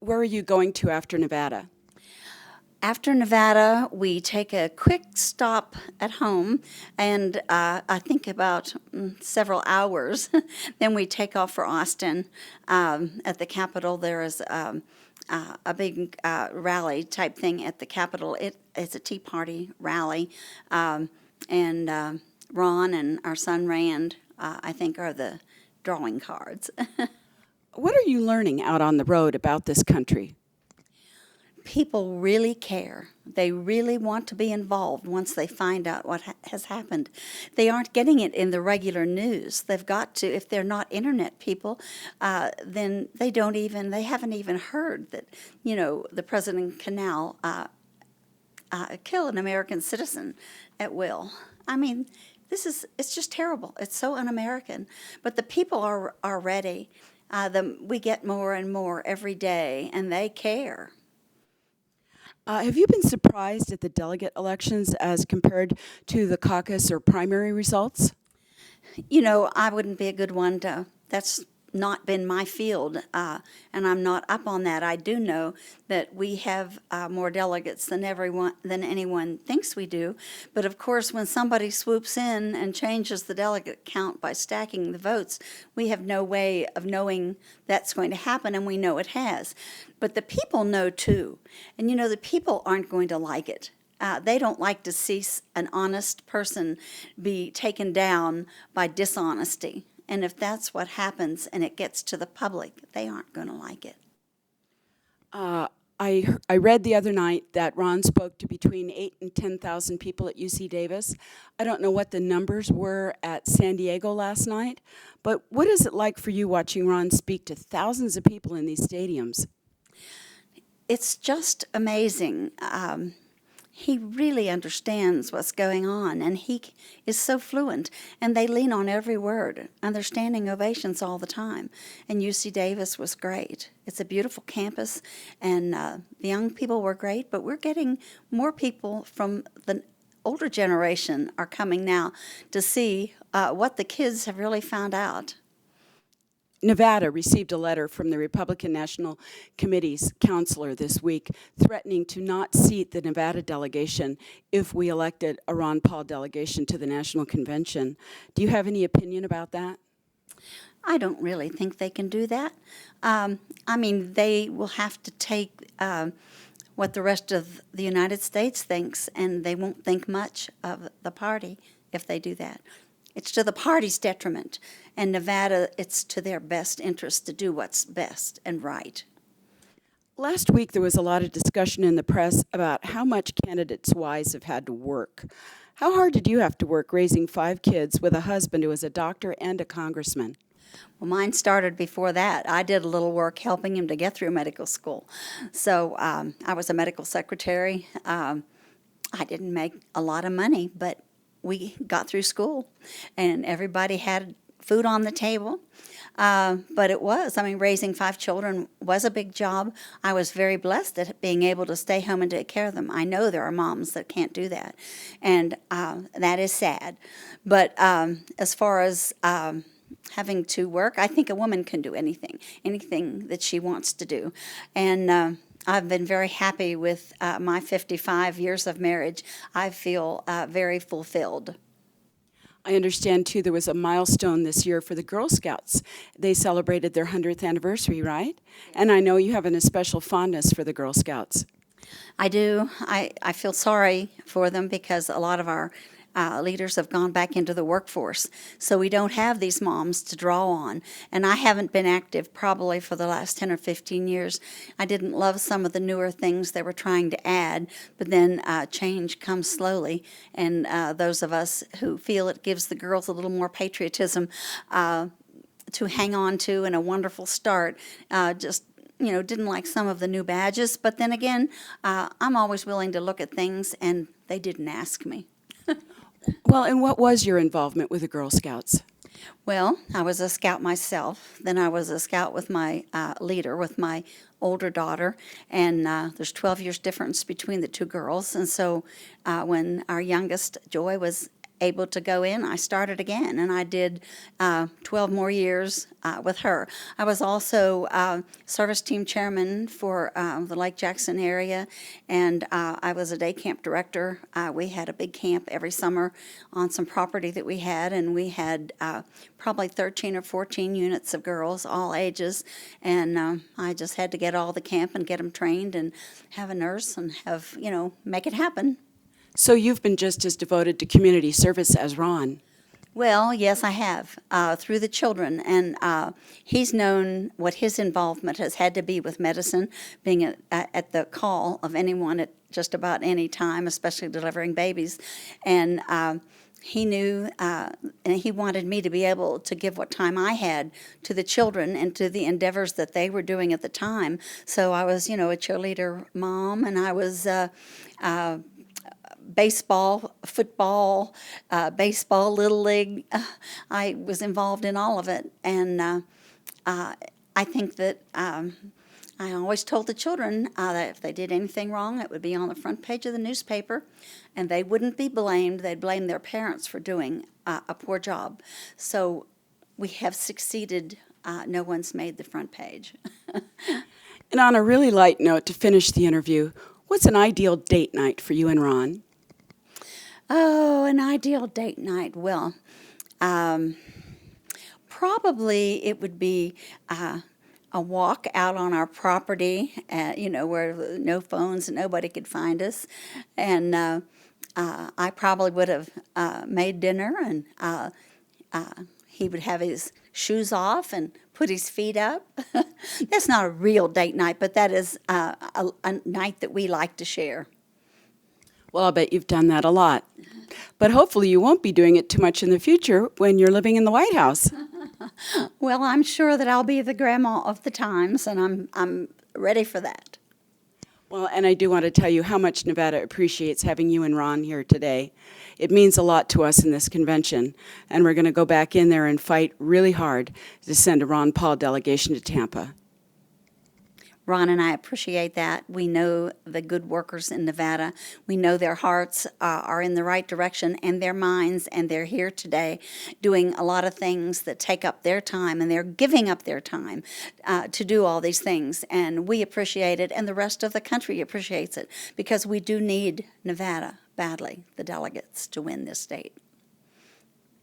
Where are you going to after Nevada? After Nevada, we take a quick stop at home, and I think about several hours. Then we take off for Austin. At the Capitol, there is a big rally type thing at the Capitol. It's a Tea Party rally, and Ron and our son Rand, I think, are the drawing cards. What are you learning out on the road about this country? People really care. They really want to be involved once they find out what has happened. They aren't getting it in the regular news. They've got to, if they're not internet people, then they haven't even heard that, the president can now kill an American citizen at will. I mean, it's just terrible. It's so un-American. But the people are ready. We get more and more every day, and they care. Have you been surprised at the delegate elections as compared to the caucus or primary results? I wouldn't be a good one that's not been my field, and I'm not up on that. I do know that we have more delegates than anyone thinks we do. But of course, when somebody swoops in and changes the delegate count by stacking the votes, we have no way of knowing that's going to happen, and we know it has. But the people know too, and the people aren't going to like it. They don't like to see an honest person be taken down by dishonesty. And if that's what happens and it gets to the public, they aren't going to like it. I read the other night that Ron spoke to between 8,000 and 10,000 people at UC Davis. I don't know what the numbers were at San Diego last night, but what is it like for you watching Ron speak to thousands of people in these stadiums? It's just amazing. He really understands what's going on, and he is so fluent, and they lean on every word, and they're standing ovations all the time. And UC Davis was great. It's a beautiful campus, and the young people were great, but we're getting more people from the older generation are coming now to see what the kids have really found out. Nevada received a letter from the Republican National Committee's counselor this week threatening to not seat the Nevada delegation if we elected a Ron Paul delegation to the National Convention. Do you have any opinion about that? I don't really think they can do that. They will have to take what the rest of the United States thinks, and they won't think much of the party if they do that. It's to the party's detriment, and Nevada, it's to their best interest to do what's best and right. Last week, there was a lot of discussion in the press about how much candidates' wives have had to work. How hard did you have to work raising 5 kids with a husband who was a doctor and a congressman? Well, mine started before that. I did a little work helping him to get through medical school. So I was a medical secretary. I didn't make a lot of money, but we got through school, and everybody had food on the table. But raising 5 children was a big job. I was very blessed at being able to stay home and take care of them. I know there are moms that can't do that, and that is sad. But as far as having to work, I think a woman can do anything that she wants to do. And I've been very happy with my 55 years of marriage. I feel very fulfilled. I understand, too, there was a milestone this year for the Girl Scouts. They celebrated their 100th anniversary, right? And I know you have a special fondness for the Girl Scouts. I do. I feel sorry for them because a lot of our leaders have gone back into the workforce. So we don't have these moms to draw on. And I haven't been active probably for the last 10 or 15 years. I didn't love some of the newer things they were trying to add, but then change comes slowly. And those of us who feel it gives the girls a little more patriotism to hang on to and a wonderful start, didn't like some of the new badges. But then again, I'm always willing to look at things, and they didn't ask me. Well, and what was your involvement with the Girl Scouts? Well, I was a scout myself. Then I was a scout with my leader, with my older daughter. And there's 12 years difference between the two girls. And so when our youngest, Joy, was able to go in, I started again, and I did 12 more years with her. I was also service team chairman for the Lake Jackson area, and I was a day camp director. We had a big camp every summer on some property that we had, and we had probably 13 or 14 units of girls, all ages, and I just had to get all the camp and get them trained and have a nurse and have, make it happen. So you've been just as devoted to community service as Ron. Well, yes, I have, through the children, and he's known what his involvement has had to be with medicine, being at the call of anyone at just about any time, especially delivering babies, and he knew, and he wanted me to be able to give what time I had to the children and to the endeavors that they were doing at the time. So I was, a cheerleader mom, and I was baseball, football, Little League. I was involved in all of it. And I think that I always told the children that if they did anything wrong, it would be on the front page of the newspaper, and they wouldn't be blamed. They'd blame their parents for doing a poor job. So we have succeeded. No one's made the front page. And on a really light note, to finish the interview, what's an ideal date night for you and Ron? Oh, an ideal date night. Well, probably it would be a walk out on our property, where no phones and nobody could find us. And I probably would have made dinner, and he would have his shoes off and put his feet up. That's not a real date night, but that is a night that we like to share. Well, I'll bet you've done that a lot. But hopefully you won't be doing it too much in the future when you're living in the White House. Well, I'm sure that I'll be the grandma of the times, and I'm ready for that. Well, and I do want to tell you how much Nevada appreciates having you and Ron here today. It means a lot to us in this convention, and we're going to go back in there and fight really hard to send a Ron Paul delegation to Tampa. Ron and I appreciate that. We know the good workers in Nevada. We know their hearts are in the right direction, and their minds, and they're here today doing a lot of things that take up their time, and they're giving up their time to do all these things. And we appreciate it, and the rest of the country appreciates it, because we do need Nevada badly, the delegates, to win this state.